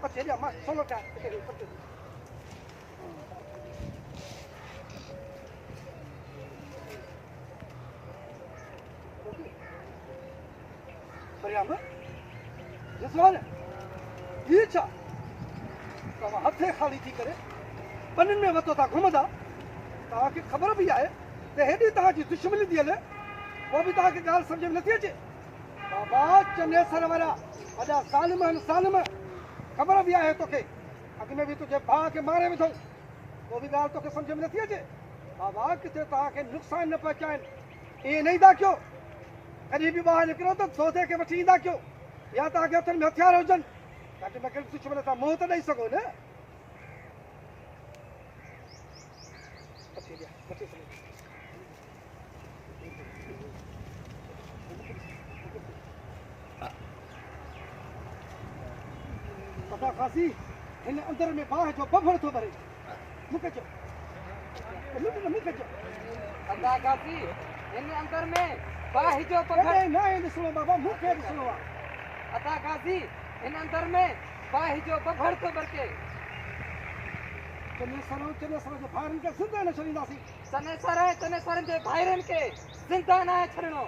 अच्छे जा मां सोलो का बढ़िया में जसवान ये छा तव्हां हथे खाली थी करे पननि में वतो था घुमंदा तव्हांखे ख़बर बि आहे त हेॾी तव्हांजी दुश्मनी थी हले पोइ बि तव्हांखे ॻाल्हि सम्झ में नथी अचे बाबा चनेसर वारा वॾा ज़ालिम आहिनि ज़ालिम ख़बर बि आहे तोखे अॻु में बि तुंहिंजे भाउ खे मारे विधो पोइ बि ॻाल्हि तोखे सम्झ में नथी अचे बाबा किथे तव्हांखे नुक़सानु न पहुचाइनि ईअं न ईंदा कयो कॾहिं बि ॿाहिरि निकिरो त सौदे खे वठी ईंदा कयो या तव्हांखे हथनि में हथियार हुजनि ताकी न कहिड़ी दुश्मन सां मुंहुं त ॾेई सघो न पता खासी हिन अंदर में बाहि जो बफड़ थो भरे मूंखे चओ मूंखे चओ पता खासी हिन अंदर में बाहि जो बफड़ न ॾिसणो बाबा मूंखे ॾिसणो आहे पता खासी हिन अंदर में बाहि जो बफड़ थो भरके चनेसर जे भाइरनि खे ज़िंदा न छॾींदासीं चनेसर जे भाइरनि खे ज़िंदा न छॾिणो